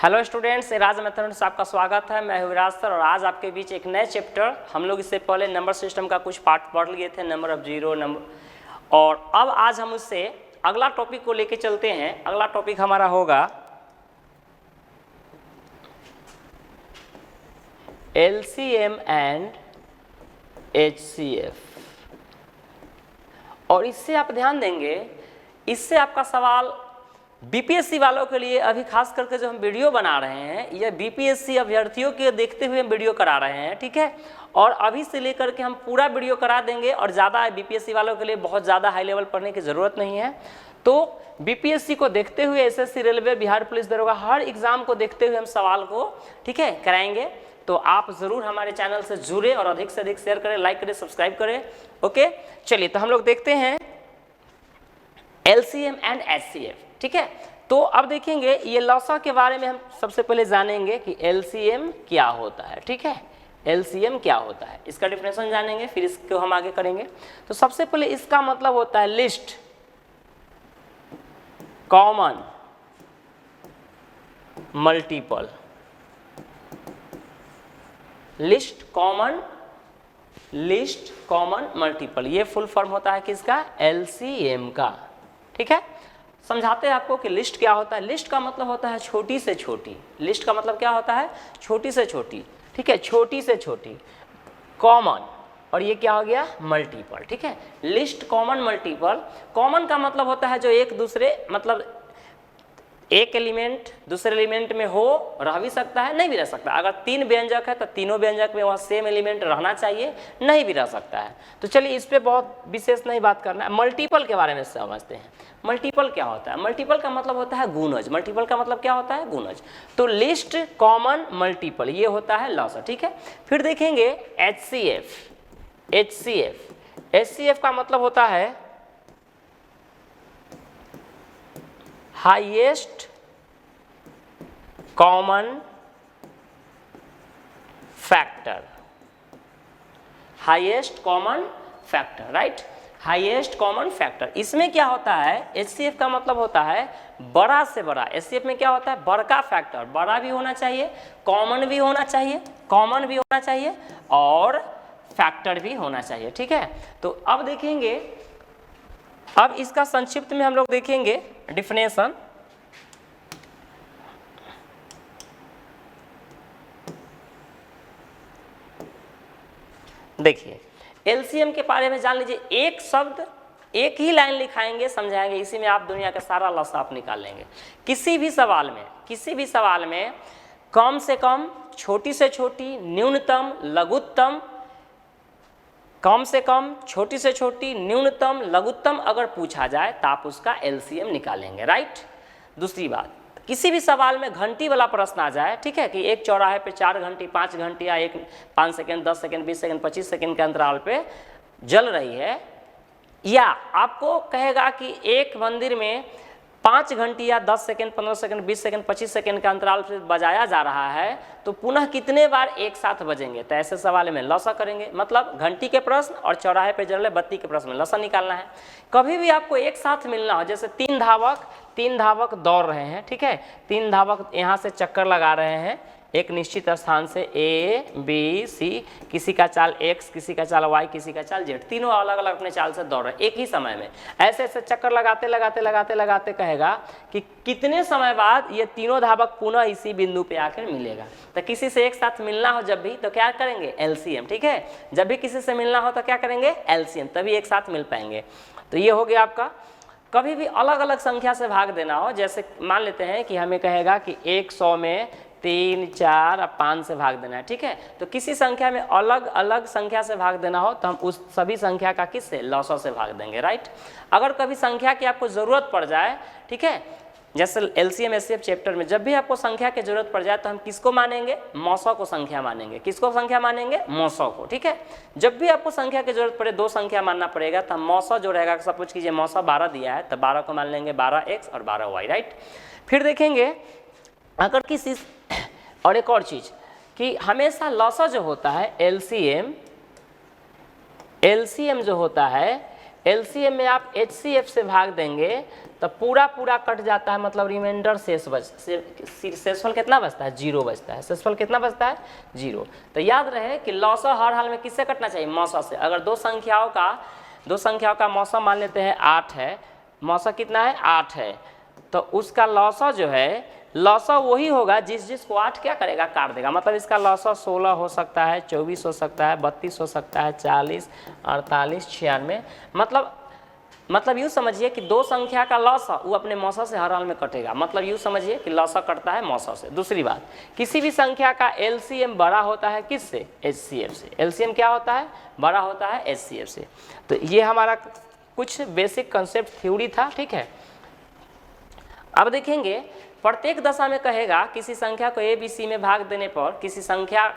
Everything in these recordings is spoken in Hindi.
हेलो स्टूडेंट्स, राज मैथमेटिक्स आपका स्वागत है। मैं हूं विराज सर और आज आपके बीच एक नए चैप्टर, हम लोग इससे पहले नंबर सिस्टम का कुछ पार्ट पढ़ लिए थे, नंबर ऑफ जीरो नंबर, और अब आज हम उससे अगला टॉपिक को लेके चलते हैं। अगला टॉपिक हमारा होगा LCM एंड HCF। और इससे आप ध्यान देंगे, इससे आपका सवाल बीपीएससी वालों के लिए अभी खास करके जो हम वीडियो बना रहे हैं, यह बीपीएससी अभ्यर्थियों के देखते हुए हम वीडियो करा रहे हैं, ठीक है। और अभी से लेकर के हम पूरा वीडियो करा देंगे और ज़्यादा बीपीएससी वालों के लिए बहुत ज़्यादा हाई लेवल पढ़ने की ज़रूरत नहीं है। तो बीपीएससी को देखते हुए, एसएससी, रेलवे, बिहार पुलिस दरोगा, हर एग्जाम को देखते हुए हम सवाल को, ठीक है, कराएंगे। तो आप ज़रूर हमारे चैनल से जुड़े और अधिक से अधिक शेयर करें, लाइक करें, सब्सक्राइब करें। ओके, चलिए तो हम लोग देखते हैं LCM एंड HCF, ठीक है। तो अब देखेंगे ये लॉसा के बारे में हम सबसे पहले जानेंगे कि LCM क्या होता है, ठीक है। LCM क्या होता है, इसका डिफिनेशन जानेंगे, फिर इसको हम आगे करेंगे। तो सबसे पहले इसका मतलब होता है list common multiple. List common multiple, ये फुल फॉर्म होता है किसका? LCM का, ठीक है। समझाते हैं आपको कि लिस्ट क्या होता है। लिस्ट का मतलब होता है छोटी से छोटी। लिस्ट का मतलब क्या होता है? छोटी से छोटी, ठीक है, छोटी से छोटी। कॉमन, और ये क्या हो गया? मल्टीपल, ठीक है। List common multiple. कॉमन का मतलब होता है जो एक दूसरे, मतलब एक एलिमेंट दूसरे एलिमेंट में हो, रह भी सकता है, नहीं भी रह सकता। अगर तीन व्यंजक है तो तीनों व्यंजक में वह सेम एलिमेंट रहना चाहिए, नहीं भी रह सकता है। तो चलिए इस पे बहुत विशेष नहीं बात करना है। मल्टीपल के बारे में समझते हैं। मल्टीपल क्या होता है? मल्टीपल का मतलब होता है गुणज। मल्टीपल का मतलब क्या होता है? गुणज। तो लिस्ट कॉमन मल्टीपल, ये होता है लॉसा, ठीक है। फिर देखेंगे HCF का मतलब होता है highest common factor. Highest common factor, right, highest common factor. इसमें क्या होता है? HCF का मतलब होता है बड़ा से बड़ा। HCF में क्या होता है? बड़ा फैक्टर, बड़ा भी होना चाहिए, कॉमन भी होना चाहिए, कॉमन भी होना चाहिए और फैक्टर भी होना चाहिए, ठीक है। तो अब देखेंगे, अब इसका संक्षिप्त में हम लोग देखेंगे डिफिनेशन। देखिए LCM के बारे में जान लीजिए। एक शब्द, एक ही लाइन लिखाएंगे, समझाएंगे, इसी में आप दुनिया का सारा लॉस आप निकाल लेंगे। किसी भी सवाल में कम से कम, छोटी से छोटी, न्यूनतम, लघुत्तम, कम से कम, छोटी से छोटी, न्यूनतम, लघुत्तम अगर पूछा जाए तो आप उसका LCM निकालेंगे, राइट। दूसरी बात, किसी भी सवाल में घंटी वाला प्रश्न आ जाए, ठीक है, कि एक चौराहे पे 4 घंटी, 5 घंटी या 5 सेकेंड, 10 सेकेंड, 20 सेकेंड, 25 सेकेंड के अंतराल पे जल रही है, या आपको कहेगा कि एक मंदिर में 5 घंटी या 10 सेकेंड, 15 सेकेंड, 20 सेकेंड, 25 सेकेंड का अंतराल से बजाया जा रहा है, तो पुनः कितने बार एक साथ बजेंगे? तो ऐसे सवाल में लॉसा करेंगे। मतलब घंटी के प्रश्न और चौराहे पे जल रहे बत्ती के प्रश्न में लॉसा निकालना है। कभी भी आपको एक साथ मिलना हो, जैसे तीन धावक दौड़ रहे हैं, ठीक है, 3 धावक यहाँ से चक्कर लगा रहे हैं एक निश्चित स्थान से, A, B, C, किसी का चाल X, किसी का चाल Y, किसी का चाल Z, तीनों अलग अलग अपने चाल से दौड़ रहे हैं एक ही समय में। ऐसे ऐसे चक्कर लगाते लगाते लगाते लगाते कहेगा कि कितने समय बाद ये तीनों धावक पुनः इसी बिंदु पे आकर मिलेगा। तो किसी से एक साथ मिलना हो जब भी, तो क्या करेंगे? LCM, ठीक है। जब भी किसी से मिलना हो तो क्या करेंगे? LCM, तभी एक साथ मिल पाएंगे। तो ये हो गया आपका। कभी भी अलग अलग संख्या से भाग देना हो, जैसे मान लेते हैं कि हमें कहेगा कि 100 में 3, 4 और 5 से भाग देना है, ठीक है। तो किसी संख्या में अलग अलग संख्या से भाग देना हो तो हम उस सभी संख्या का किससे? लॉसा से भाग देंगे, राइट। अगर कभी संख्या की आपको ज़रूरत पड़ जाए, ठीक है, जैसे LCM HCF चैप्टर में जब भी आपको संख्या की जरूरत पड़ जाए तो हम किसको मानेंगे? मौसों को संख्या मानेंगे। किसको संख्या मानेंगे? मौसों को, ठीक है। जब भी आपको संख्या की जरूरत पड़े, 2 संख्या मानना पड़ेगा, तो हम मौसा जो रहेगा, सपोज कीजिए मौसा 12 दिया है तो 12 को मान लेंगे 12x और 12y, राइट। फिर देखेंगे अगर किसी, और एक और चीज़ कि हमेशा लॉसा जो होता है LCM जो होता है एलसीएम में आप एचसीएफ से भाग देंगे तो पूरा पूरा कट जाता है, मतलब रिमाइंडर शेषफल कितना बचता है, 0 बचता है। शेषफल कितना बचता है, 0। तो याद रहे कि लॉसा हर हाल में किससे कटना चाहिए, मौसा से। अगर दो संख्याओं का मौसा मान लेते हैं 8 है, मौसा कितना है 8 है, तो उसका लॉसा जो है, लॉसा वही होगा जिसको 8 क्या करेगा, काट देगा। मतलब इसका लॉसा 16 हो सकता है, 24 हो सकता है, 32 हो सकता है, 40, 48, 96। मतलब यूँ समझिए कि दो संख्या का लॉसा वो अपने मौसा से हर हाल में कटेगा। मतलब यूँ समझिए कि लॉसा कटता है मौसा से। दूसरी बात, किसी भी संख्या का एलसीएम बड़ा होता है किससे, एचसीएफ से। एलसीएम क्या होता है, बड़ा होता है एचसीएफ से। तो ये हमारा कुछ बेसिक कंसेप्ट थ्योरी था, ठीक है। अब देखेंगे प्रत्येक दशा में कहेगा किसी संख्या को ए बी सी में भाग देने पर, किसी संख्या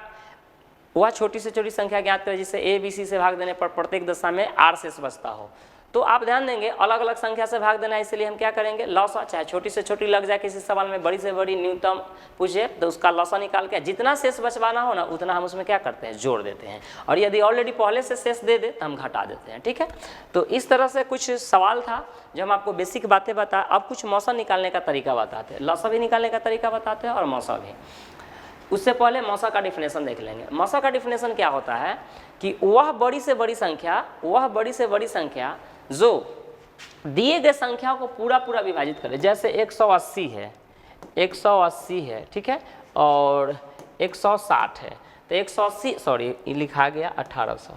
वह छोटी से छोटी संख्या ज्ञात करें जिससे ए बी सी से भाग देने पर प्रत्येक दशा में आर शेष बचता हो। तो आप ध्यान देंगे अलग अलग संख्या से भाग देना है, इसलिए हम क्या करेंगे, लॉसा, चाहे छोटी से छोटी लग जाए किसी सवाल में, बड़ी से बड़ी न्यूनतम पूछे तो उसका लॉसा निकाल के जितना शेष बचवाना हो ना उतना हम उसमें क्या करते हैं, जोड़ देते हैं। और यदि ऑलरेडी पहले से शेष दे दे तो हम घटा देते हैं, ठीक है। तो इस तरह से कुछ सवाल था जो हम आपको बेसिक बातें बताए। अब कुछ मौसा निकालने का तरीका बताते हैं, लॉसा भी निकालने का तरीका बताते हैं और मौसा भी। उससे पहले मौसा का डिफिनेशन देख लेंगे। मौसा का डिफिनेशन क्या होता है कि वह बड़ी से बड़ी संख्या जो दिए गए संख्याओं को पूरा पूरा विभाजित करे। जैसे 180 है, ठीक है, और 160 है, तो 180, सॉरी ये लिखा गया 1800,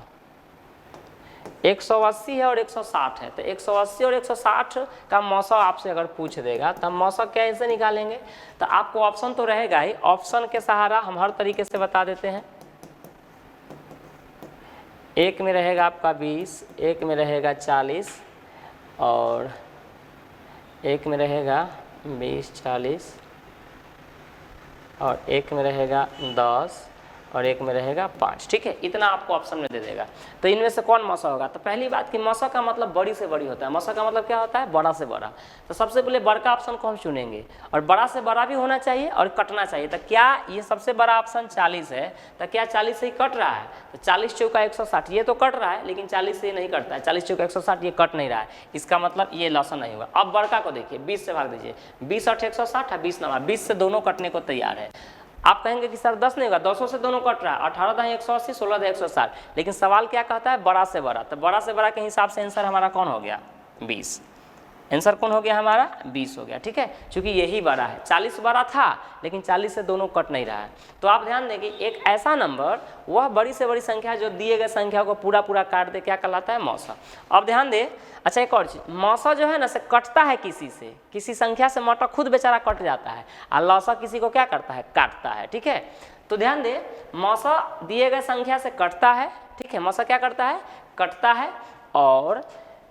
180 है और 160 है, तो 180 और 160 का मौसा आपसे अगर पूछ देगा तो हम मौसा कैसे निकालेंगे। तो आपको ऑप्शन तो रहेगा ही, ऑप्शन के सहारा हम हर तरीके से बता देते हैं। एक में रहेगा आपका 20, एक में रहेगा 40 और एक में रहेगा 20, 40 और एक में रहेगा 10 और एक में रहेगा 5, ठीक है। इतना आपको ऑप्शन में दे देगा। तो इनमें से कौन मौसा होगा, तो पहली बात कि मौसा का मतलब बड़ी से बड़ी होता है। मौसा का मतलब क्या होता है, बड़ा से बड़ा। तो सबसे पहले बड़ा ऑप्शन को हम चुनेंगे और बड़ा से बड़ा भी होना चाहिए और कटना चाहिए। तो क्या ये सबसे बड़ा ऑप्शन 40 है, तो क्या 40 से ही कट रहा है, तो 40 चौका 160 ये तो कट रहा है, लेकिन 40 से नहीं कटता है। 40 चौका 160 ये कट नहीं रहा है, इसका मतलब ये लॉसा नहीं होगा। अब बड़का को देखिए, 20 से भाग दीजिए, 20 8 160 है, 20 9, 20 से दोनों कटने को तैयार है। आप कहेंगे कि सर 10 नहीं होगा, 200 से दोनों कट रहा है, 18 दाएं 180, 16 दाएं 160, लेकिन सवाल क्या कहता है, बड़ा से बड़ा। तो बड़ा से बड़ा के हिसाब से आंसर हमारा कौन हो गया, 20। आंसर कौन हो गया हमारा, 20 हो गया, ठीक है, क्योंकि यही बड़ा है। 40 बड़ा था लेकिन 40 से दोनों कट नहीं रहा है। तो आप ध्यान दें कि एक ऐसा नंबर, वह बड़ी से बड़ी संख्या जो दिए गए संख्या को पूरा पूरा काट दे, क्या कहलाता है, मौसा। अब ध्यान दें, अच्छा एक और चीज़, मौसा जो है ना से कटता है किसी से, किसी संख्या से मौसा खुद बेचारा कट जाता है, और लौसा किसी को क्या करता है, काटता है, ठीक है। तो ध्यान दें, मौसा दिए गए संख्या से कटता है, ठीक है, मौसा क्या करता है, कटता है। और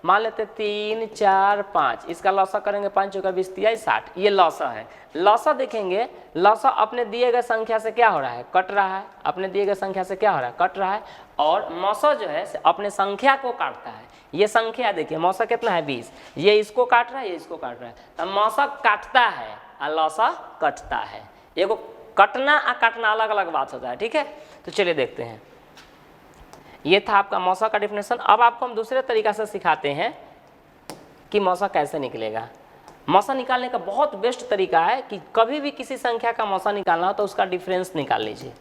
मान लेते 3 4 5, इसका लौसा करेंगे 5 चौका 20 3 60, ये लौसा है। लौसा देखेंगे, लौसा अपने दिए गए संख्या से क्या हो रहा है, कट रहा है, अपने दिए गए संख्या से क्या हो रहा है, कट रहा है। और मौसा जो है अपने संख्या को काटता है। ये संख्या देखिए, मौसा कितना है 20, ये इसको काट रहा है, ये इसको काट रहा है। तो मौसा काटता है और लौसा कटता है। ये को कटना और काटना अलग अलग बात होता है, ठीक है। तो चलिए देखते हैं, ये था आपका मौसा का डिफिनेशन। अब आपको हम दूसरे तरीका से सिखाते हैं कि मौसा कैसे निकलेगा। मौसा निकालने का बहुत बेस्ट तरीका है कि कभी भी किसी संख्या का मौसा निकालना हो तो उसका डिफरेंस निकाल लीजिए।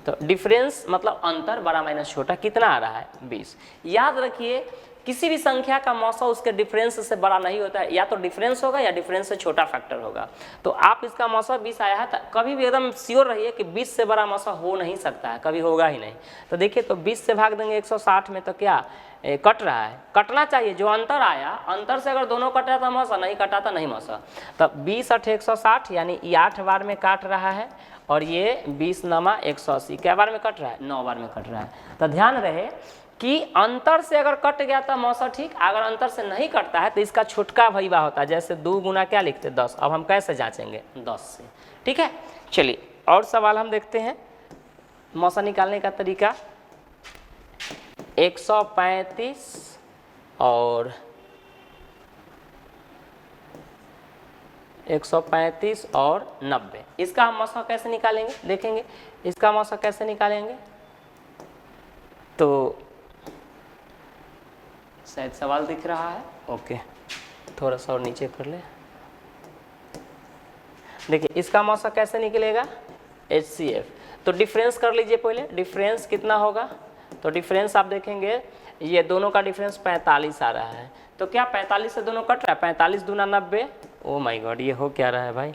तो डिफरेंस मतलब अंतर, बड़ा माइनस छोटा, कितना आ रहा है, 20। याद रखिए, किसी भी संख्या का मौसा उसके डिफरेंस से बड़ा नहीं होता है, या तो डिफरेंस होगा या डिफरेंस से छोटा फैक्टर होगा। तो आप इसका मौसा 20 आया है, तो कभी भी एकदम श्योर रहिए कि 20 से बड़ा मौसा हो नहीं सकता है, कभी होगा ही नहीं। तो देखिए, तो 20 से भाग देंगे 160 में, तो क्या कट रहा है, कटना चाहिए। जो अंतर आया, अंतर से अगर दोनों कटा था मौसा, नहीं कटा था नहीं मौसा। तब 20 8 160, यानी ये 8 बार में काट रहा है, और ये 20 9 180 क्या बार में कट रहा है, 9 बार में कट रहा है। तो ध्यान रहे कि अंतर से अगर कट गया तो मौसा ठीक, अगर अंतर से नहीं कटता है तो इसका छुटका भईवा होता है। जैसे 2 गुना क्या लिखते, 10। अब हम कैसे जांचेंगे, 10 से, ठीक है। चलिए और सवाल हम देखते हैं, मौसा निकालने का तरीका। 135 और 135 और 90, इसका हम मौसा कैसे निकालेंगे, देखेंगे इसका मौसा कैसे निकालेंगे। तो शायद सवाल दिख रहा है, ओके थोड़ा सा और नीचे कर ले। देखिए इसका मौसा कैसे निकलेगा, HCF। तो डिफरेंस कर लीजिए पहले, डिफरेंस कितना होगा, तो डिफरेंस आप देखेंगे ये दोनों का डिफरेंस 45 आ रहा है। तो क्या 45 से दोनों कट रहा है, 45 दूना 90। ओ माय गॉड, ये हो क्या रहा है भाई,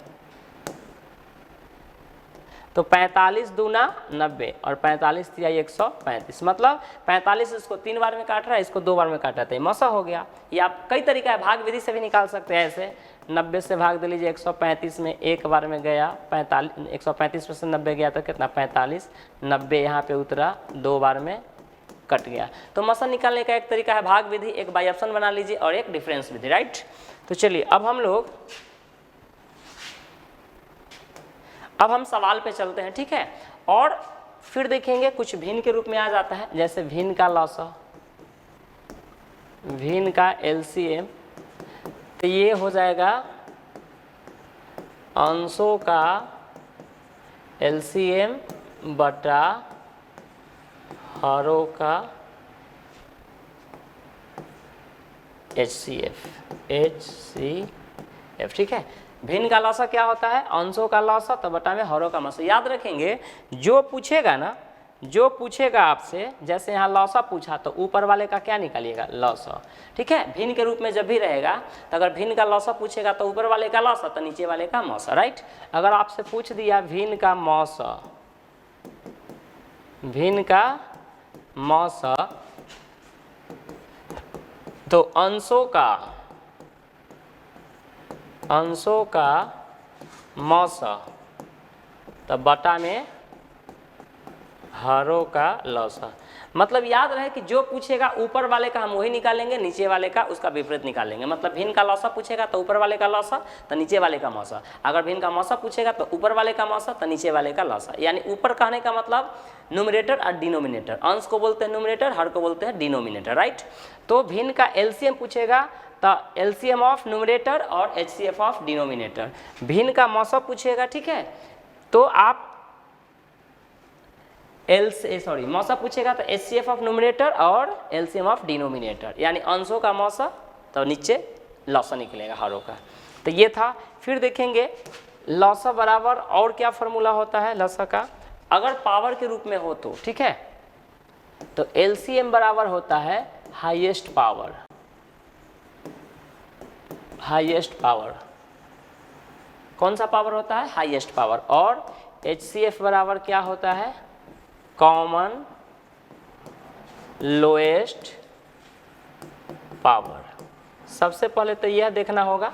तो 45 दूना 90 और 45 तिया 135, मतलब 45 इसको 3 बार में काट रहा है, इसको 2 बार में काटा था, मौसा हो गया। ये आप कई तरीका है, भाग विधि से भी निकाल सकते हैं। ऐसे 90 से भाग दे लीजिए, 135 में एक बार में गया 45, 135 में से 90 गया तो कितना 45, 90 यहाँ पे उतरा 2 बार में कट गया। तो मौसा निकालने का एक तरीका है भाग विधि, एक बाई ऑप्शन बना लीजिए और एक डिफरेंस विधि, राइट। तो चलिए अब हम सवाल पे चलते हैं, ठीक है। और फिर देखेंगे कुछ भिन्न के रूप में आ जाता है, जैसे भिन्न का लॉसा, भिन्न का LCM, तो ये हो जाएगा अंशों का LCM बटा हरों का HCF, ठीक है। भिन्न का लौसा क्या होता है, अंशों का लौसा तो बटा में हरों का मौसा। याद रखेंगे जो पूछेगा ना, जो पूछेगा आपसे, जैसे यहाँ लौसा पूछा तो ऊपर वाले का क्या निकालिएगा, लौसा, ठीक है। भिन्न के रूप में जब भी रहेगा तो अगर भिन्न का लौसा पूछेगा तो ऊपर वाले का लौसा तो नीचे वाले का मौसा, राइट। अगर आपसे पूछ दिया भिन्न का मौसा, भिन्न का मौसा, तो अंशों का मौसा तो बटा में हरों का लौसा। मतलब याद रहे कि जो पूछेगा ऊपर वाले का हम वही निकालेंगे, नीचे वाले का उसका विपरीत निकालेंगे। मतलब भिन्न का लौसा पूछेगा तो ऊपर वाले का लौसा तो नीचे वाले का मौसा, अगर भिन्न का मौसा पूछेगा तो ऊपर वाले का मौसा तो नीचे वाले का लौसा। यानी ऊपर कहने का मतलब न्यूमरेटर और डिनोमिनेटर, अंश को बोलते हैं न्यूमरेटर, हर को बोलते हैं डिनोमिनेटर, राइट। तो भिन्न का LCM पूछेगा तो LCM ऑफ न्यूमरेटर और HCF ऑफ डिनोमिनेटर। भिन्न का मौसा पूछेगा, ठीक है, तो आप मौसा पूछेगा तो HCF ऑफ न्यूमरेटर और LCM ऑफ डिनोमिनेटर, यानी अंशों का मौसा तो नीचे लौसा निकलेगा हरों का। तो ये था। फिर देखेंगे लौसा बराबर और क्या फॉर्मूला होता है लौसा का, अगर पावर के रूप में हो तो, ठीक है, तो LCM बराबर होता है हाईएस्ट पावर, हाईएस्ट पावर। कौन सा पावर होता है, हाईएस्ट पावर। और HCF बराबर क्या होता है, कॉमन लोएस्ट पावर। सबसे पहले तो यह देखना होगा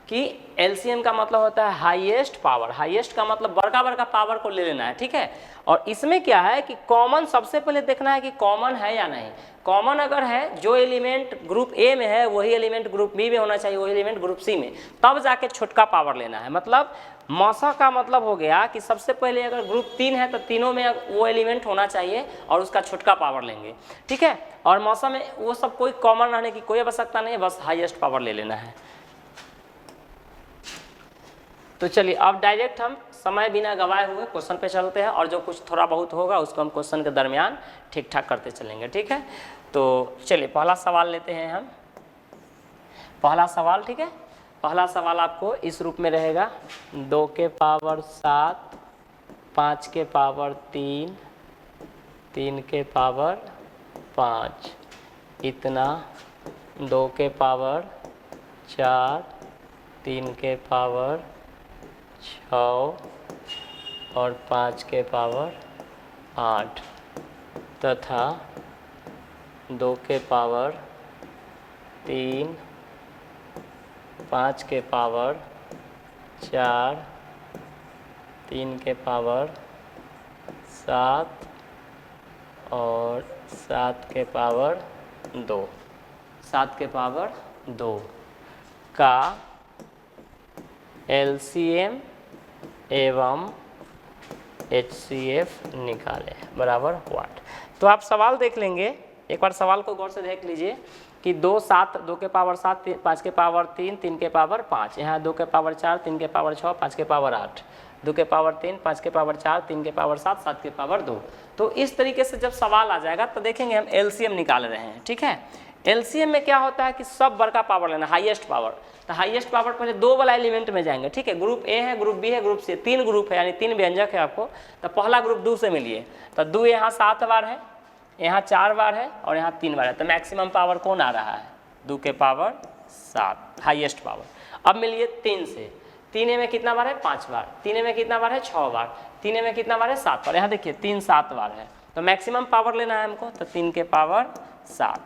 कि LCM का मतलब होता है हाईएस्ट पावर, हाईएस्ट का मतलब बड़का बड़का पावर को ले लेना है, ठीक है। और इसमें क्या है कि कॉमन सबसे पहले देखना है कि कॉमन है या नहीं। कॉमन अगर है, जो एलिमेंट ग्रुप A में है वही एलिमेंट ग्रुप B में होना चाहिए, वही एलिमेंट ग्रुप C में, तब जाके छोटका पावर लेना है। मतलब मौसा का मतलब हो गया कि सबसे पहले अगर ग्रुप 3 है तो तीनों में वो एलिमेंट होना चाहिए और उसका छोटका पावर लेंगे, ठीक है। और मौसा में वो सब कोई कॉमन रहने की कोई आवश्यकता नहीं है, बस हाईएस्ट पावर ले लेना है। तो चलिए अब डायरेक्ट हम समय बिना गवाए हुए क्वेश्चन पे चलते हैं, और जो कुछ थोड़ा बहुत होगा उसको हम क्वेश्चन के दरमियान ठीक ठाक करते चलेंगे, ठीक है। तो चलिए पहला सवाल लेते हैं हम। पहला सवाल, ठीक है, पहला सवाल आपको इस रूप में रहेगा, 2 के पावर 7, 5 के पावर 3, 3 के पावर 5, इतना 2 के पावर 4, 3 के पावर 6 और 5 के पावर 8 तथा 2 के पावर 3, 5 के पावर 4, 3 के पावर 7 और 7 के पावर 2, 7 के पावर 2 का LCM एवं HCF निकाले बराबर व्हाट। तो आप सवाल देख लेंगे, एक बार सवाल को गौर से देख लीजिए कि 2, 7, 2 के पावर 7, 5 के पावर 3, 3 के पावर 5, यहाँ 2 के पावर 4, 3 के पावर 6, 5 के पावर 8। 2 के पावर 3, 5 के पावर 4, 3 के पावर 7, 7 के पावर 2। तो इस तरीके से जब सवाल आ जाएगा तो देखेंगे हम एलसीएम निकाल रहे हैं, ठीक है। एलसीएम में क्या होता है कि सब बड़का पावर लेना, हाईएस्ट पावर। तो हाईएस्ट पावर पहले 2 वाला एलिमेंट में जाएंगे, ठीक है। ग्रुप ए है, ग्रुप बी है, ग्रुप सी, 3 ग्रुप है, यानी 3 व्यंजक है आपको। तो पहला ग्रुप 2 से मिलिए, तो 2 यहाँ 7 बार है, यहाँ 4 बार है और यहाँ 3 बार है। तो मैक्सिमम पावर कौन आ रहा है? 2 के पावर 7 हाईएस्ट पावर। अब मिलिए 3 से, 3 में कितना बार है? 5 बार, 3 में कितना बार है? 6 बार, 3 में कितना बार है? 7 बार। यहाँ देखिए 3 7 बार है, तो मैक्सिमम पावर लेना है हमको, तो 3 के पावर 7।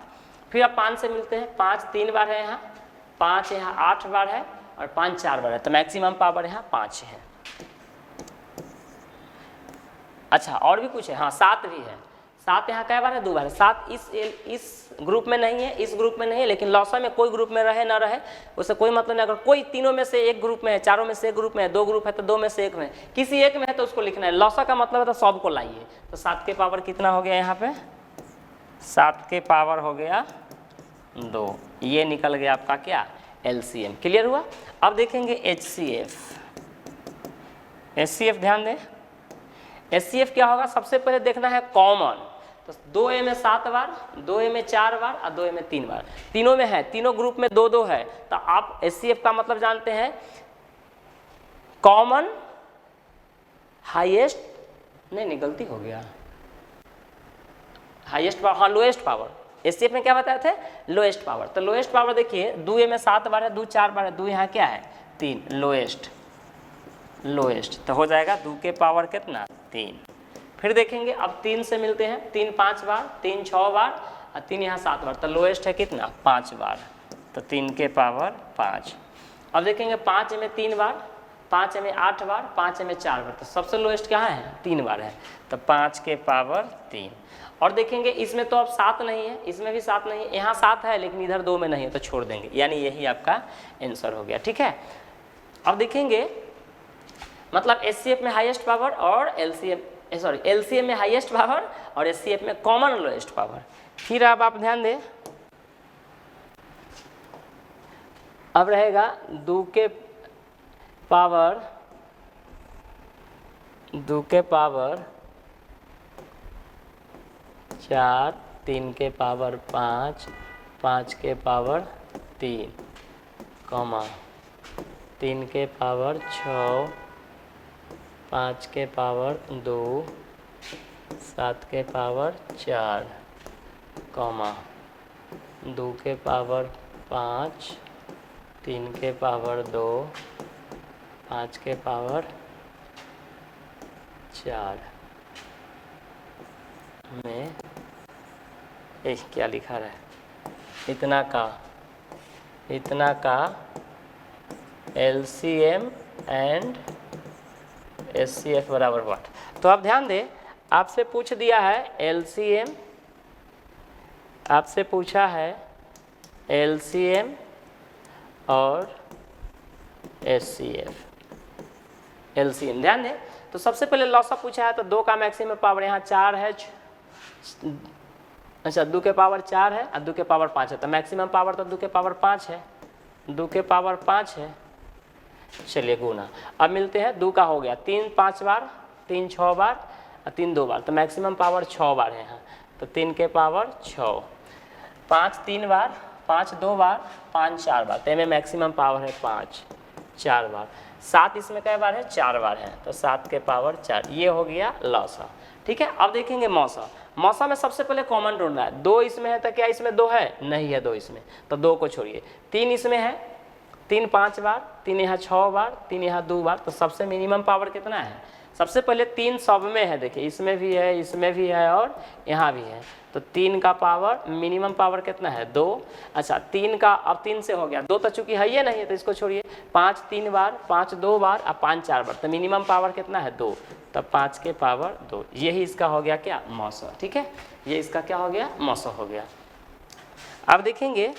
फिर अब 5 से मिलते हैं, 5 3 बार है यहाँ, 5 यहाँ 8 बार है और 5 4 बार है, तो मैक्सिमम पावर यहाँ 5 है। अच्छा और भी कुछ है? हाँ 7 भी है। 7 यहाँ क्या बार है? 2 बार है। 7 इस ग्रुप में नहीं है, इस ग्रुप में नहीं है, लेकिन लॉसा में कोई ग्रुप में रहे ना रहे उससे कोई मतलब नहीं। अगर कोई तीनों में से एक ग्रुप में है, चारों में से एक ग्रुप में है, 2 ग्रुप है तो 2 में से एक में, किसी एक में है तो उसको लिखना है। लॉसा का मतलब है तो सब को लाइए। तो 7 के पावर कितना हो गया यहाँ पे? 7 के पावर हो गया 2। ये निकल गया आपका क्या? एलसीएम। क्लियर हुआ? अब देखेंगे एचसीएफ। एचसीएफ ध्यान दें, एचसीएफ क्या होगा? सबसे पहले देखना है कॉमन। तो 2A में 7 बार, 2A में 4 बार और 2A में 3 बार, तीनों में है, तीनों ग्रुप में 2 2 है। तो आप एचसीएफ का मतलब जानते हैं कॉमन हाईएस्ट, नहीं गलती हो गया, हाईएस्ट पावर, हाँ लोएस्ट पावर। एचसीएफ में क्या बताए थे? Lowest power. तो लोएस्ट पावर देखिए 2A में 7 बार है, 2 4 बार है, 2 यहाँ क्या है? 3, लोएस्ट। तो हो जाएगा 2 के पावर कितना? 3। फिर देखेंगे अब 3 से मिलते हैं, 3 5 बार, 3 6 बार और 3 यहाँ 7 बार, तो लोएस्ट है कितना? 5 बार, तो 3 के पावर 5। अब देखेंगे 5 में 3 बार, 5 में 8 बार, 5 में 4 बार, तो सबसे लोएस्ट कहाँ है? 3 बार है, तो 5 के पावर 3। और देखेंगे इसमें तो अब 7 नहीं है, इसमें भी 7 नहीं है, यहाँ 7 है लेकिन इधर 2 में नहीं है, तो छोड़ देंगे, यानी यही आपका आंसर हो गया, ठीक है। अब देखेंगे मतलब एचसीएफ में हाईएस्ट पावर और एलसीएम में हाईएस्ट पावर और एचसीएफ में कॉमन लोएस्ट पावर। फिर अब आप ध्यान दें, अब रहेगा 2 के पावर 4, 3 के पावर 5, 5 के पावर 3, 3 के पावर 6, 5 के पावर 2, 7 के पावर 4, 2 के पावर 5, 3 के पावर 2, 5 के पावर 4 में क्या लिखा रहा है? इतना का एलसीएम एंड एचसीएफ बराबर व्हाट? तो आप ध्यान दें, आपसे पूछ दिया है एलसीएम, आपसे पूछा है एलसीएम और एचसीएफ। एलसीएम ध्यान दें, तो सबसे पहले लॉसा पूछा है, तो 2 का मैक्सिमम पावर यहाँ 4 है, अच्छा 2 के पावर 4 है और 2 के पावर 5 है, तो मैक्सिमम पावर तो 2 के पावर 5 है, 2 के पावर 5 है। चलिए गुना, अब मिलते हैं 2 का हो गया 3 5 बार, 3 6 बार और 3 2 बार, तो मैक्सिमम पावर 6 बार है यहाँ, तो 3 के पावर 6, 5 3 बार, 5 2 बार, 5 4 बार, तो इनमें मैक्सिमम पावर है 5 4 बार। 7 इसमें कई बार है? 4 बार है, तो 7 के पावर 4। ये हो गया लॉसा, ठीक है। अब देखेंगे मौसा। मौसा में सबसे पहले कॉमन ढूंढना है। 2 इसमें है, तो क्या इसमें 2 है? नहीं है 2 इसमें, तो 2 को छोड़िए। 3 इसमें है, 3 5 बार, 3 यहाँ 6 बार, 3 यहाँ 2 बार, तो सबसे मिनिमम पावर कितना है? सबसे पहले 3 सब में है, देखिए इसमें भी है, इसमें भी है और यहाँ भी है, तो 3 का पावर मिनिमम पावर कितना है? 2। अच्छा 3 का, अब 3 से हो गया 2, तो चूंकि है ये नहीं है तो इसको छोड़िए। 5 3 बार, 5 2 बार और 5 4 बार, तो मिनिमम पावर कितना है? 2, तब 5 के पावर 2। यही इसका हो गया क्या? मौसा, ठीक है। ये इसका क्या हो गया? मौसा हो गया। अब देखेंगे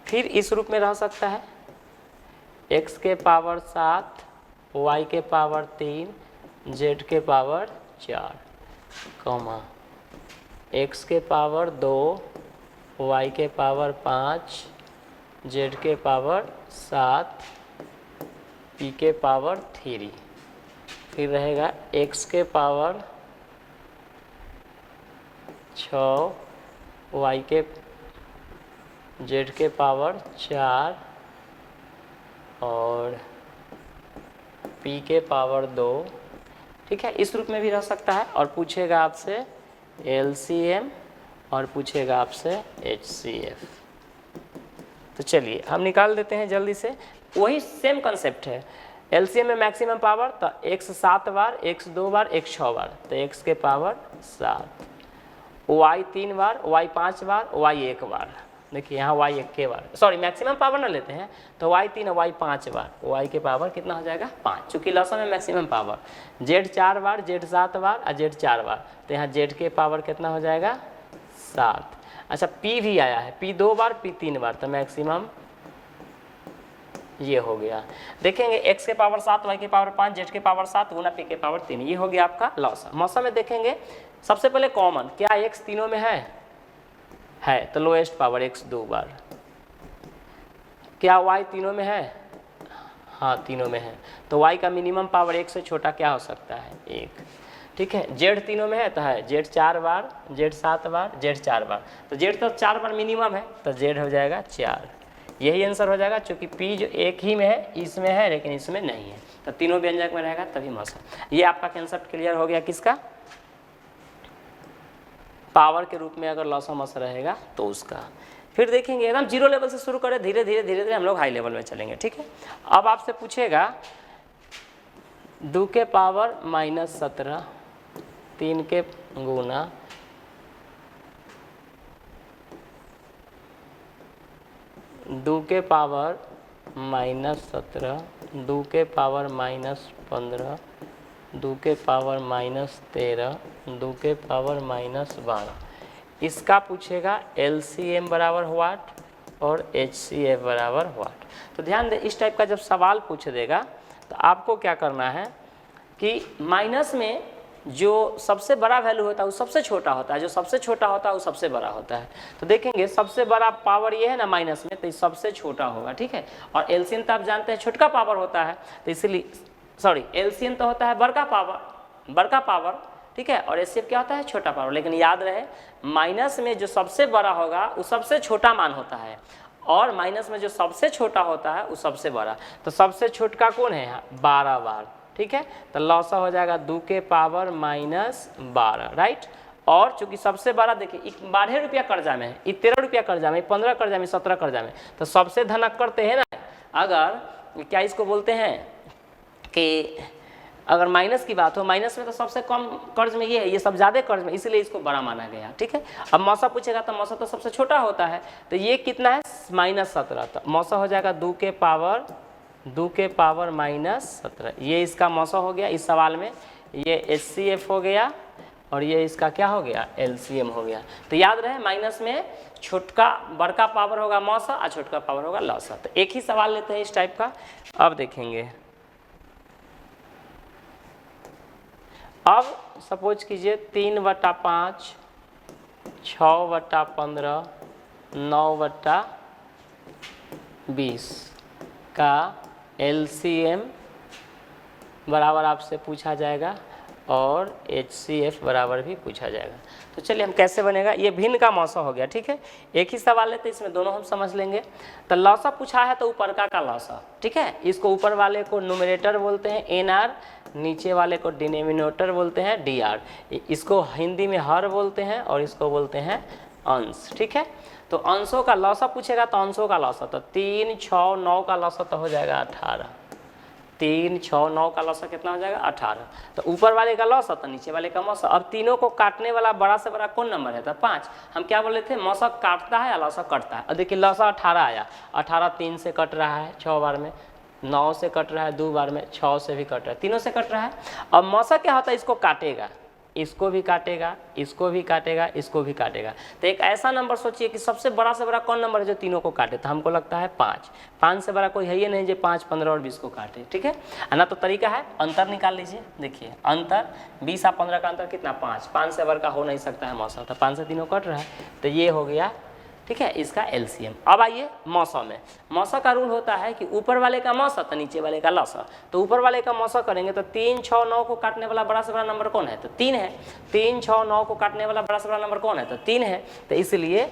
फिर इस रूप में रह सकता है x के पावर 7, y के पावर 3, z के पावर 4, x के पावर 2, y के पावर 5, z के पावर 7, p के पावर 3, फिर रहेगा x के पावर 6, y के z के पावर 4 और p के पावर 2। ठीक है, इस रूप में भी रह सकता है। और पूछेगा आपसे LCM और पूछेगा आपसे HCF। तो चलिए हम निकाल देते हैं जल्दी से। वही सेम कंसेप्ट है। LCM में मैक्सिमम पावर तो x 7 बार, x 2 बार, x 6 बार, तो x के पावर 7, y 3 बार, y 5 बार, y 1 बार। देखिए यहाँ y 1 के बार, सॉरी मैक्सिमम पावर ना लेते हैं तो y 3 और y 5 बार, y के पावर कितना हो जाएगा 5, चूँकि लसा में मैक्सिमम पावर। z 4 बार, z 7 बार और z 4 बार, तो यहाँ z के पावर कितना हो जाएगा 7। अच्छा p भी आया है, p 2 बार, p 3 बार, तो मैक्सिमम ये हो गया। देखेंगे x के पावर 7, y के पावर 5, z के पावर 7 गुना p के पावर 3, ये हो गया आपका लॉसा। मौसम में देखेंगे सबसे पहले कॉमन, क्या x तीनों में है तो लोएस्ट पावर x 2 बार। क्या y तीनों में है? हाँ तीनों में है, तो y का मिनिमम पावर 1 से छोटा क्या हो सकता है 1। ठीक है, z तीनों में है तो है z 4 बार, z 7 बार, z 4 बार, तो z तो 4 बार मिनिमम है तो z हो जाएगा 4। यही आंसर हो जाएगा, क्योंकि p जो एक ही में है इसमें है लेकिन इसमें नहीं है, तो तीनों व्यंजक में रहेगा तभी मौसम। ये आपका कंसेप्ट क्लियर हो गया किसका? पावर के रूप में अगर लॉसा मस रहेगा तो उसका। फिर देखेंगे एकदम जीरो लेवल से शुरू करें, धीरे धीरे हम लोग हाई लेवल में चलेंगे। ठीक है, अब आपसे पूछेगा 2 के पावर -17, 3 के गुना 2 के पावर -17, 2 के पावर -15, 2 के पावर -13, 2 के पावर -12। इसका पूछेगा LCM बराबर व्हाट और HCF बराबर व्हाट। तो ध्यान दें, इस टाइप का जब सवाल पूछ देगा तो आपको क्या करना है कि माइनस में जो सबसे बड़ा वैल्यू होता है वो सबसे छोटा होता है, जो सबसे छोटा होता है वो सबसे बड़ा होता है। तो देखेंगे सबसे बड़ा पावर ये है ना माइनस में, तो ये सबसे छोटा होगा। ठीक है, और LCM तो आप जानते हैं छोटका पावर होता है, तो इसलिए सॉरी LCM तो होता है बड़का पावर। ठीक है, और HCF क्या होता है छोटा पावर। लेकिन याद रहे माइनस में जो सबसे बड़ा होगा वो सबसे छोटा मान होता है, और माइनस में जो सबसे छोटा होता है वो सबसे बड़ा। तो सबसे छोटका कौन है यहाँ 12 बार। ठीक है, तो लॉसा हो जाएगा 2 के पावर -12, राइट। और चूंकि सबसे बड़ा देखिए 12 रुपया कर्जा में है, 13 रुपया कर्जा में, 15 कर्जा में, 17 कर्जा में, तो सबसे धनक करते हैं ना। अगर क्या इसको बोलते हैं कि अगर माइनस की बात हो, माइनस में तो सबसे कम कर्ज में ये है, ये सब ज़्यादा कर्ज में, इसलिए इसको बड़ा माना गया। ठीक है, अब मौसा पूछेगा तो मौसा तो सबसे छोटा होता है, तो ये कितना है -17, तो मौसा हो जाएगा 2 के पावर -17। ये इसका मौसा हो गया इस सवाल में। ये HCF हो गया और ये इसका क्या हो गया LCM हो गया। तो याद रहे माइनस में बड़का पावर होगा मौसा और छोटका पावर होगा लॉसा। तो एक ही सवाल लेते हैं इस टाइप का। अब देखेंगे, अब सपोज कीजिए 3/5, 6/15, 9/20 का LCM बराबर आपसे पूछा जाएगा और HCF बराबर भी पूछा जाएगा। तो चलिए हम कैसे बनेगा, ये भिन्न का मौसा हो गया। ठीक है, एक ही सवाल है तो इसमें दोनों हम समझ लेंगे। तो लॉसा पूछा है तो ऊपर का लॉसा। ठीक है, इसको ऊपर वाले को न्यूमरेटर बोलते हैं NR, नीचे वाले को डिनोमिनेटर बोलते हैं DR। इसको हिंदी में हर बोलते हैं और इसको बोलते हैं अंश। ठीक है, तो अंशों का लॉसा पूछेगा तो अंशों का लॉसा तो 3, 6, 9 का लॉसा तो हो जाएगा 18। 3, 6, 9 का लॉसा कितना हो जाएगा 18। तो ऊपर वाले का लॉसा तो नीचे वाले का मौसा। अब तीनों को काटने वाला बड़ा से बड़ा कौन नंबर है तो 5। हम क्या बोले थे मौसा काटता है या लॉसा कटता है। और देखिए लॉसा 18 आया, 18 3 से कट रहा है 6 बार में, 9 से कट रहा है 2 बार में, 6 से भी कट रहा है, तीनों से कट रहा है। अब मौसा क्या होता है इसको काटेगा, इसको भी काटेगा, इसको भी काटेगा, इसको भी काटेगा। तो एक ऐसा नंबर सोचिए कि सबसे बड़ा से बड़ा कौन नंबर है जो तीनों को काटे। तो हमको लगता है 5। 5 से बड़ा कोई है ही नहीं जो 5, 15 और 20 को काटे। ठीक है ना, तो तरीका है अंतर निकाल लीजिए। देखिए अंतर 20 और 15 का अंतर कितना 5। 5 से बड़ा हो नहीं सकता है मौसा, तो 5 से तीनों कट रहा है, तो ये हो गया। ठीक है, इसका एलसीएम। अब आइए मौसा में। मौसा का रूल होता है कि ऊपर वाले का मौसा तो नीचे वाले का लौसा। तो ऊपर वाले का मौसा करेंगे तो 3, 6, 9 को काटने वाला बड़ा से बड़ा नंबर कौन है? तो 3 है। 3, 6, 9 को काटने वाला बड़ा से बड़ा नंबर कौन है? तो 3 है। तो इसलिए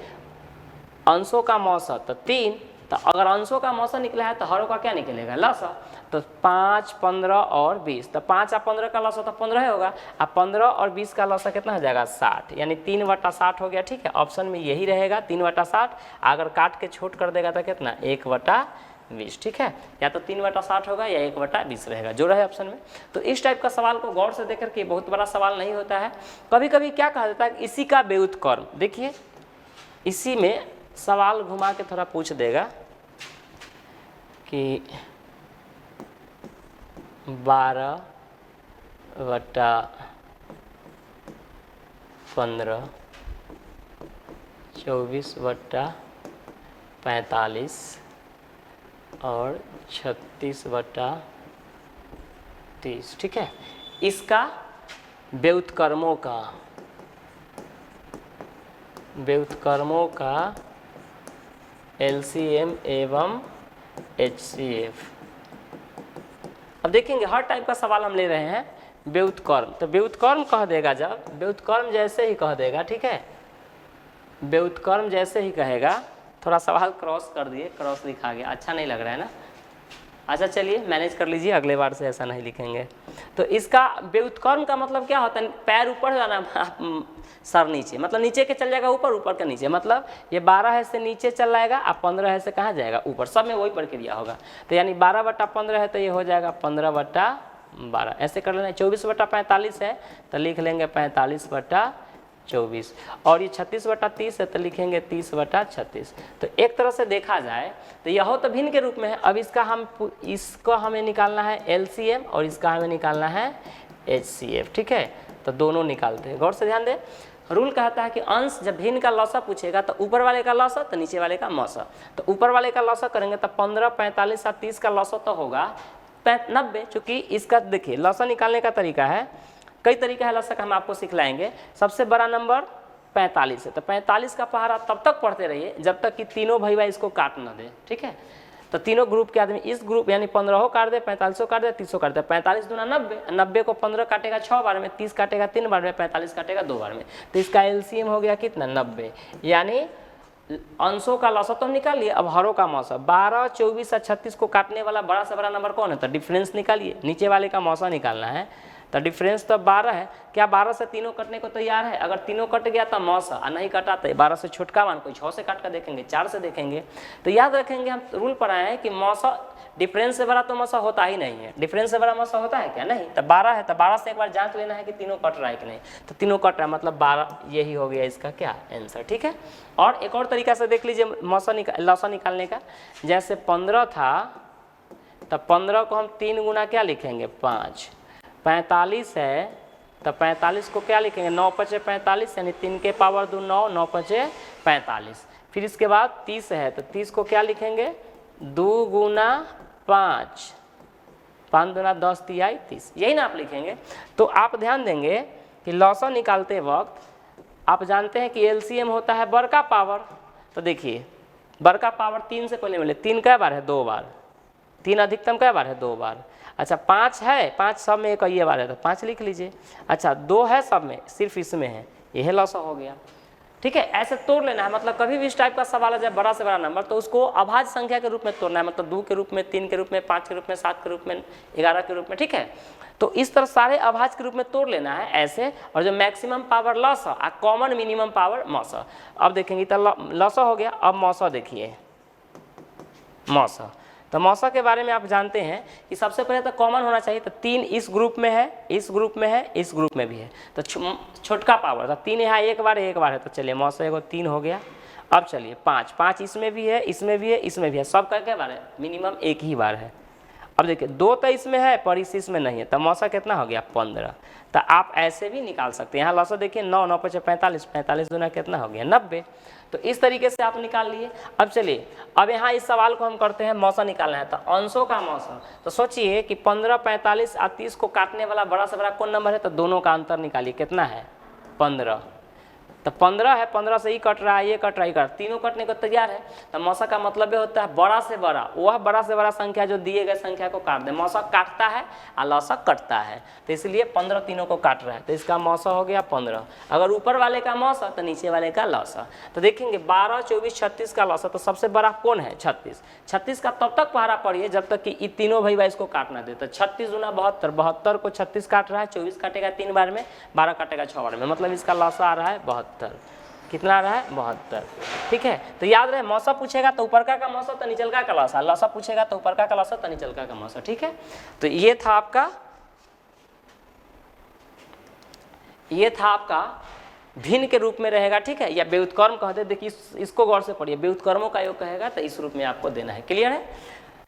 अंशों का मौसा तो 3। तो अगर अंशों का मौसा निकला है तो हरों का क्या निकलेगा? लौसा। तो 5, 15 और 20। तो 5 और 15 का लौसा तो 15 होगा। अब 15 और 20 का लौसा कितना हो जाएगा? 60, यानी 3/60 हो गया। ठीक है, ऑप्शन में यही रहेगा 3/60। अगर काट के छोट कर देगा तो कितना? 1/20। ठीक है, या तो 3/60 होगा या 1/20 रहेगा, जो रहे ऑप्शन में। तो इस टाइप का सवाल को गौर से देख करके बहुत बड़ा सवाल नहीं होता है। कभी कभी क्या कहा जाता है, इसी का व्युत्क्रम। देखिए इसी में सवाल घुमा के थोड़ा पूछ देगा कि 12/15, 24/45 और 36/30। ठीक है, इसका व्युत्क्रमों का एलसीएम एवं एचसीएफ। अब देखेंगे हर टाइप का सवाल हम ले रहे हैं व्युत्क्रम। तो व्युत्क्रम कह देगा, जब व्युत्क्रम जैसे ही कह देगा, ठीक है, व्युत्क्रम जैसे ही कहेगा, थोड़ा सवाल क्रॉस कर दिए, क्रॉस लिखा गया, अच्छा नहीं लग रहा है ना। अच्छा चलिए मैनेज कर लीजिए, अगले बार से ऐसा नहीं लिखेंगे। तो इसका व्युत्क्रम का मतलब क्या होता है? पैर ऊपर जाना, सर नीचे, मतलब नीचे के चल जाएगा ऊपर, ऊपर के नीचे। मतलब ये 12 है से नीचे चल जाएगा, अब 15 है से कहाँ जाएगा? ऊपर। सब में वही प्रक्रिया होगा। तो यानी 12/15 है तो ये हो जाएगा 15/12। ऐसे कर लेना। 24/45 है तो लिख लेंगे 45/24। और ये 36/30 है तो लिखेंगे 30/36। तो एक तरह से देखा जाए तो यह तो भिन्न के रूप में है। अब इसको हमें निकालना है एलसीएम और इसका हमें निकालना है एचसीएफ। ठीक है, तो दोनों निकालते हैं। गौर से ध्यान दें, रूल कहता है कि अंश जब भिन्न का लौसा पूछेगा तो ऊपर वाले का लौसा तो नीचे वाले का मौसा। तो ऊपर वाले का लौसा करेंगे तो 15, 45 और 30 का लौसा तो होगा 90। चूँकि इसका देखिए लौसा निकालने का तरीका है, कई तरीका है लौसा का, हम आपको सिखलाएंगे। सबसे बड़ा नंबर 45 है, तो 45 का पहाड़ा तब तक पढ़ते रहिए जब तक कि तीनों भैया इसको काट न दे। ठीक है, तो तीनों ग्रुप के आदमी, इस ग्रुप यानी 15 काट दे, 45 काट दे, 30 काट दे। 45 दूना 90, 90 को 15 काटेगा 6 बार में, 30 काटेगा 3 बार में, 45 काटेगा 2 बार में। तो इसका एलसीएम हो गया कितना? 90। यानी अंशों का लौसा तो निकाल लिए, अब हरों का मौसा। 12, 24 और 36 को काटने वाला बड़ा से बड़ा नंबर कौन है? तो डिफरेंस निकालिए। नीचे वाले का मौसा निकालना है, तो डिफरेंस तो 12 है। क्या 12 से तीनों कटने को तैयार है? अगर तीनों कट गया तो मौसा, और नहीं कटा तो 12 से छोटका मान, कोई 6 से काट कर देखेंगे, 4 से देखेंगे। तो याद रखेंगे, हम रूल पर आए हैं कि मौसा डिफरेंस से बड़ा तो मौसा होता ही नहीं है। डिफरेंस से बड़ा मौसा होता है क्या? नहीं। तो 12 है तो 12 से एक बार जांच लेना है कि तीनों कट रहा है कि नहीं। तो तीनों कट रहा है, मतलब 12, यही हो गया इसका क्या? आंसर। ठीक है, और एक और तरीका से देख लीजिए लौसा निकालने का। जैसे 15 था तो 15 को हम 3 गुना क्या लिखेंगे? 5। 45 है तो 45 को क्या लिखेंगे? 9 × 45, यानी 3 के पावर 2 9, 9 × 45। फिर इसके बाद 30 है तो 30 को क्या लिखेंगे? 2 गुना 5, 5 दूना 10, 3 30, यही ना आप लिखेंगे। तो आप ध्यान देंगे कि लौसा निकालते वक्त आप जानते हैं कि एलसीएम होता है बड़का पावर। तो देखिए बड़का पावर 3 से पहले मिले, 3 कै बार है? 2 बार। 3 अधिकतम कै बार है? 2 बार। अच्छा 5 है, 5 सब में एक ये बार है तो 5 लिख लीजिए। अच्छा 2 है सब में, सिर्फ इसमें है, यह लौसा हो गया। ठीक है, ऐसे तोड़ लेना है। मतलब कभी भी इस टाइप का सवाल है जब बड़ा से बड़ा नंबर, तो उसको अभाज्य संख्या के रूप में तोड़ना है। मतलब 2 के रूप में, 3 के रूप में, 5 के रूप में, 7 के रूप में, 11 के रूप में। ठीक है, तो इस तरह सारे अभाज्य के रूप में तोड़ लेना है ऐसे। और जो मैक्सिमम पावर लौसा और कॉमन मिनिमम पावर मौसा। अब देखेंगे तो लौसा हो गया। अब मौसा देखिए, मौसा। तो मौसा के बारे में आप जानते हैं कि सबसे पहले तो कॉमन होना चाहिए। तो 3 इस ग्रुप में है, इस ग्रुप में है, इस ग्रुप में भी है। तो छोटका पावर तो 3 यहाँ एक बार है, तो चलिए मौसा एगो 3 हो गया। अब चलिए 5, 5 इसमें भी है, इसमें भी है, इसमें भी है, सब का क्या बार है? मिनिमम एक ही बार है। अब देखिए 2 तो इसमें है पर इसमें नहीं है, तो मौसा कितना हो गया? 15। तो आप ऐसे भी निकाल सकते हैं। यहाँ लौसा देखिए 9, 9 × 45, 45 दूना कितना हो गया? 90। तो इस तरीके से आप निकाल लिए। अब चलिए, अब यहाँ इस सवाल को हम करते हैं मौसा निकालना है, तो अंशों का मौसा। तो सोचिए कि 15, 45 और 30 को काटने वाला बड़ा से बड़ा कौन नंबर है? तो दोनों का अंतर निकालिए, कितना है? 15। तो 15 है, 15 से ही कट रहा है, ये कट रहा है, ये कट, तीनों कटने को तैयार है। तो मौसा का मतलब ये होता है बड़ा से बड़ा, वह बड़ा से बड़ा संख्या जो दिए गए संख्या को काट दे। मौसा काटता है और लौसा कटता है, तो इसलिए 15 तीनों को काट रहा है, तो इसका मौसा हो गया 15। अगर ऊपर वाले का मौसा तो नीचे वाले का लौसा। तो देखेंगे 12, 24, 36 का लौसा, तो सबसे बड़ा कौन है? 36। 36 का तब तक पहरा पड़िए जब तक कि ये तीनों भाई इसको काटना दे। तो 36 दूना 72, 72 को 36 काट रहा है, 24 काटेगा 3 बार में, 12 काटेगा 6 बार में, मतलब इसका लौसा आ रहा है 72। कितना आ रहा है? 72। ठीक है, तो याद रहे मौसा पूछेगा तो ऊपर का मौसा तो निचलका का लौसा, लौसा पूछेगा तो ऊपर का लौसा तो निचलका का मौसा। ठीक है, तो ये था आपका भिन्न के रूप में रहेगा। ठीक है, या व्युत्क्रम कहते, देखिए इसको गौर से पढ़िए, व्युत्क्रमों का योग कहेगा तो इस रूप में आपको देना है। क्लियर है?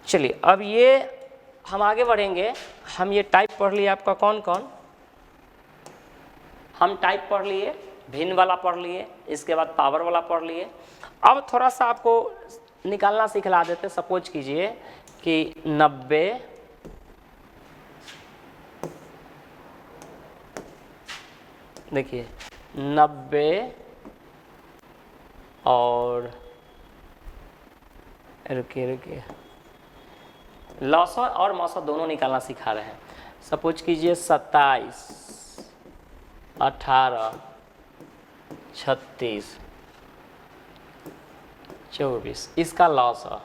चलिए अब ये हम आगे बढ़ेंगे। हम ये टाइप पढ़ लिए आपका कौन कौन, हम टाइप पढ़ लिए, भिन्न वाला पढ़ लिए, इसके बाद पावर वाला पढ़ लिए। अब थोड़ा सा आपको निकालना सिखला देते। सपोज कीजिए कि 90, देखिए 90 और रुकिए लौसा और मौसा दोनों निकालना सिखा रहे हैं। सपोज कीजिए 27, 18, 36, 24, इसका लौसा,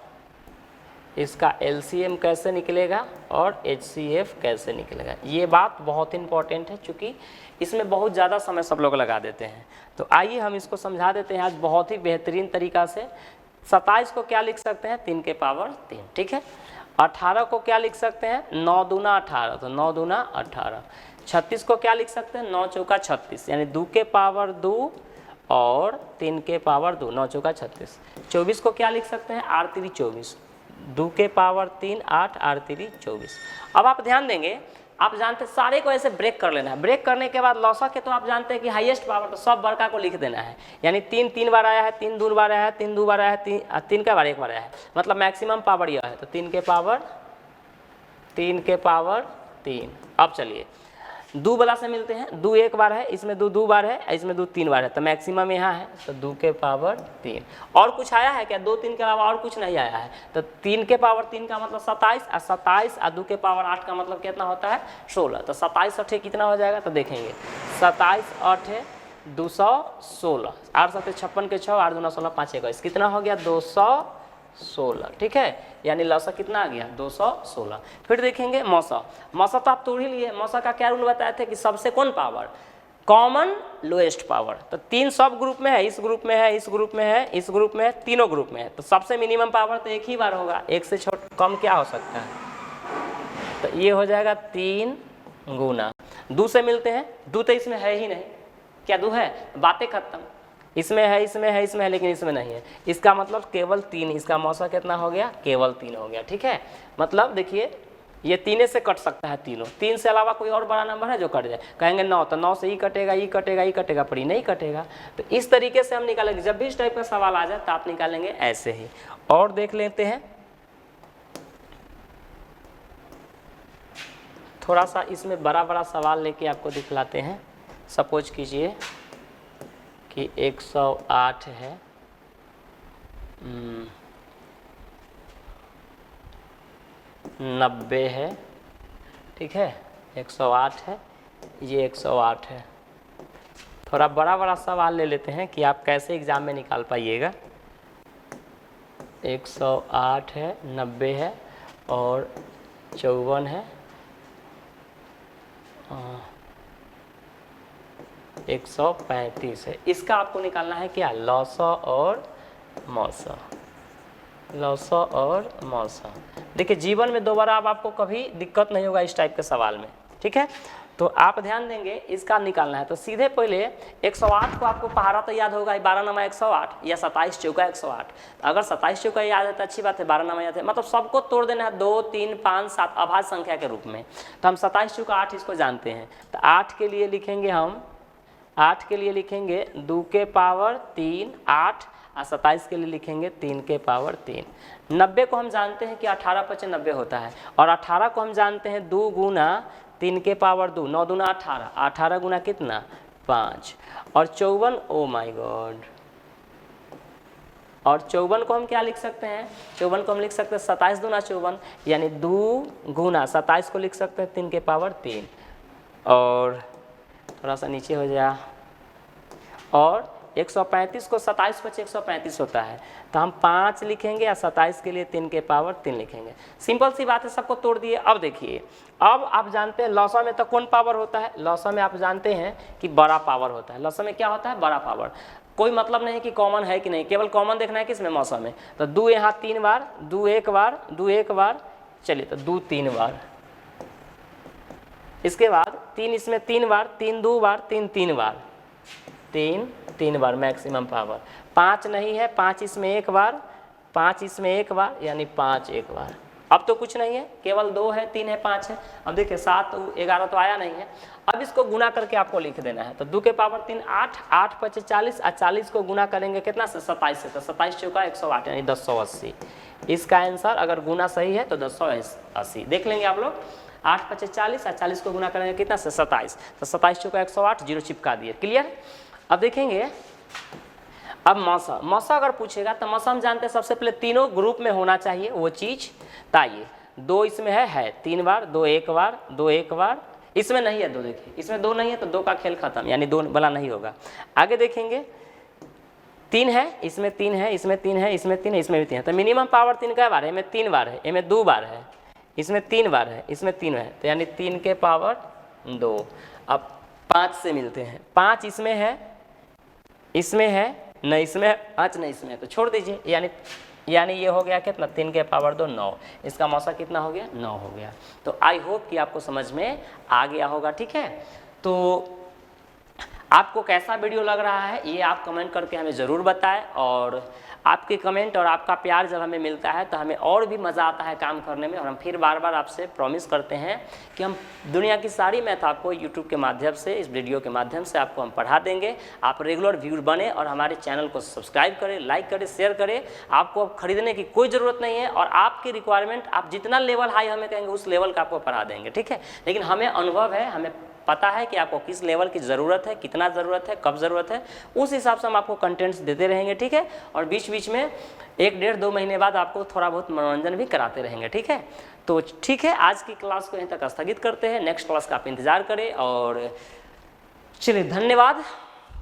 इसका एलसीएम कैसे निकलेगा और एचसीएफ कैसे निकलेगा। ये बात बहुत इंपॉर्टेंट है, क्योंकि इसमें बहुत ज़्यादा समय सब लोग लगा देते हैं। तो आइए हम इसको समझा देते हैं आज बहुत ही बेहतरीन तरीका से। 27 को क्या लिख सकते हैं? 3 के पावर 3। ठीक है, 18 को क्या लिख सकते हैं? 9 दूना 18, तो 9 दूना 18। 36 को क्या लिख सकते हैं? 9 चौका 36, यानी 2 के पावर 2 और 3 के पावर 2, 9 चौका 36। 24 को क्या लिख सकते हैं? 8 3 24, 2 के पावर 3 8, 8 3 24। अब आप ध्यान देंगे, आप जानते सारे को ऐसे ब्रेक कर लेना है। ब्रेक करने के बाद लौसा के तो आप जानते हैं कि हाईएस्ट पावर, तो सब बड़का को लिख देना है। यानी 3 3 बार आया है, 3 2 बार आया है, 3 2 बार आया है, 3 का बार 1 बार आया है, मतलब मैक्सिमम पावर यह है। तो 3 के पावर 3। अब चलिए 2 वाला से मिलते हैं। 2 1 बार है, इसमें 2 2 बार है, इसमें 2 3 बार है, तो मैक्सिमम यहाँ है, तो 2 के पावर 3। और कुछ आया है क्या? 2 3 के अलावा और कुछ नहीं आया है। तो 3 के पावर 3 का मतलब 27, और 27 और 2 के पावर 8 का मतलब कितना होता है? 16। तो 27 8 कितना हो जाएगा? तो देखेंगे 27 8 216, 8 7 56 के 6, 8 दूना 16, 5 21, कितना हो गया? 216। ठीक है, यानी लौसा कितना आ गया? 216। फिर देखेंगे मौसा। मौसा तो आप तोड़ ही लिए। मौसा का क्या रूल बताए थे कि सबसे कौन पावर? Common lowest power. तो 3 सब ग्रुप में है, इस ग्रुप में है, इस ग्रुप में है, इस ग्रुप में है, तीनों ग्रुप में है, तो सबसे मिनिमम पावर तो 1 ही बार होगा। 1 से कम क्या हो सकता है? तो ये हो जाएगा 3 गुना 2 से मिलते हैं। 2 तो इसमें है ही नहीं, क्या 2 है? बातें खत्म। इसमें है, इसमें है, इसमें है, लेकिन इसमें नहीं है। इसका मतलब केवल 3, इसका मौसा कितना हो गया? केवल 3 हो गया। ठीक है, मतलब देखिए ये 3 से कट सकता है, तीनों। 3 से अलावा कोई और बड़ा नंबर है जो कट जाए? कहेंगे 9, तो 9 से ही कटेगा, ये कटेगा, ये कटेगा, पर ये नहीं कटेगा। तो इस तरीके से हम निकालेंगे। जब भी इस टाइप का सवाल आ जाए तो आप निकालेंगे ऐसे ही। और देख लेते हैं थोड़ा सा, इसमें बड़ा बड़ा सवाल लेके आपको दिखलाते हैं। सपोज कीजिए कि 108 है, 90 है, ठीक है, 108 है, ये 108 है। थोड़ा बड़ा बड़ा सवाल ले लेते हैं कि आप कैसे एग्जाम में निकाल पाइएगा। 108 है, 90 है और 54 है, 135 है। इसका आपको निकालना है क्या? लौसा और मौसा। लौसा और मौसा। देखिए जीवन में दोबारा अब आपको कभी दिक्कत नहीं होगा इस टाइप के सवाल में। ठीक है, तो आप ध्यान देंगे, इसका निकालना है। तो सीधे पहले 108 को आपको पहाड़ा तो याद होगा, 12 नमा 108 या 27 चौका 108। अगर 27 चौका याद है तो अच्छी बात है, 12 नमा याद है, मतलब सबको तोड़ देना है 2 3 5 7 अभाज्य संख्या के रूप में। तो हम 27 चौका 8 इसको जानते हैं। तो 8 के लिए लिखेंगे हम, 8 के लिए लिखेंगे 2 के पावर 3 8, और 27 के लिए लिखेंगे 3 के पावर 3। 90 को हम जानते हैं कि 18 × 90 होता है, और 18 को हम जानते हैं 2 गुना 3 के पावर 2, 9 दूना 18, 18 गुना कितना? 5 और 54, ओ माय गॉड, और 54 को हम क्या लिख सकते हैं, 54 को हम लिख सकते हैं 27 दूना 54, यानी 2 गुना 27 को लिख सकते हैं 3 के पावर 3, और थोड़ा सा नीचे हो जाए, और 135 को 27 बचे 135 होता है, तो हम 5 लिखेंगे या 27 के लिए 3 के पावर 3 लिखेंगे। सिंपल सी बात है, सबको तोड़ दिए। अब देखिए, अब आप जानते हैं लॉसा में तो कौन पावर होता है, लॉसा में आप जानते हैं कि बड़ा पावर होता है। लॉसा में क्या होता है, बड़ा पावर। कोई मतलब नहीं कि कॉमन है कि नहीं, केवल कॉमन देखना है किसमें, मौसम में। तो 2 यहाँ 3 बार, 2 एक बार, 2 एक बार, चलिए तो 2 3 बार, इसके बाद 3 इसमें 3 बार, 3 2 बार, 3 3 बार, 3 3 बार मैक्सिमम पावर। 5 नहीं है, 5 इसमें एक बार, 5 इसमें एक बार, यानी 5 एक बार। अब तो कुछ नहीं है, केवल 2 है, 3 है, 5 है। अब देखिए 7 11 तो आया नहीं है। अब इसको गुना करके आपको लिख देना है। तो 2 के पावर 3 8, 8 5 40, और 40 को गुना करेंगे कितना से, 27 से, तो 27 चौका 108, यानी 1080। इसका आंसर अगर गुना सही है तो 1080 देख लेंगे आप लोग। 8 5 40 और 40 को गुना करेंगे कितना से, 27, तो 27 चौका 108, 0 चिपका दिए। क्लियर। अब देखेंगे, अब मौसा अगर पूछेगा तो मौसा हम जानते हैं सबसे पहले तीनों ग्रुप में होना चाहिए वो चीज़। ताइए 2 इसमें है 3 बार, 2 एक बार, 2 एक बार, इसमें नहीं है 2, देखिए इसमें 2 नहीं है, तो 2 का खेल खत्म, यानी 2 वाला नहीं होगा। आगे देखेंगे 3 है, इसमें 3 है, इसमें 3 है, इसमें 3 है, इसमें भी 3 है, तो मिनिमम पावर 3 का बार है, इसमें 3 बार है, इसमें 2 बार है, इसमें 3 बार है, इसमें 3 है, तो यानी 3 के पावर 2। अब 5 से मिलते हैं, 5 इसमें है, इसमें है नहीं, इसमें 5 नहीं, इसमें तो छोड़ दीजिए, यानी ये हो गया कितना, 3 के पावर 2 9। इसका मौसा कितना हो गया, 9 हो गया। तो आई होप कि आपको समझ में आ गया होगा। ठीक है, तो आपको कैसा वीडियो लग रहा है ये आप कमेंट करके हमें ज़रूर बताएं, और आपके कमेंट और आपका प्यार जब हमें मिलता है तो हमें और भी मज़ा आता है काम करने में। और हम फिर बार बार आपसे प्रॉमिस करते हैं कि हम दुनिया की सारी मैथ आपको यूट्यूब के माध्यम से, इस वीडियो के माध्यम से आपको हम पढ़ा देंगे। आप रेगुलर व्यूअर बने और हमारे चैनल को सब्सक्राइब करें, लाइक करें, शेयर करें। आपको अब खरीदने की कोई ज़रूरत नहीं है, और आपकी रिक्वायरमेंट आप जितना लेवल हाई हमें कहेंगे उस लेवल का आपको पढ़ा देंगे। ठीक है, लेकिन हमें अनुभव है, हमें पता है कि आपको किस लेवल की ज़रूरत है, कितना ज़रूरत है, कब ज़रूरत है, उस हिसाब से हम आपको कंटेंट्स देते रहेंगे। ठीक है, और बीच बीच में 1 डेढ़ 2 महीने बाद आपको थोड़ा बहुत मनोरंजन भी कराते रहेंगे। ठीक है, तो ठीक है, आज की क्लास को यहीं तक स्थगित करते हैं। नेक्स्ट क्लास का आप इंतज़ार करें, और चलिए धन्यवाद।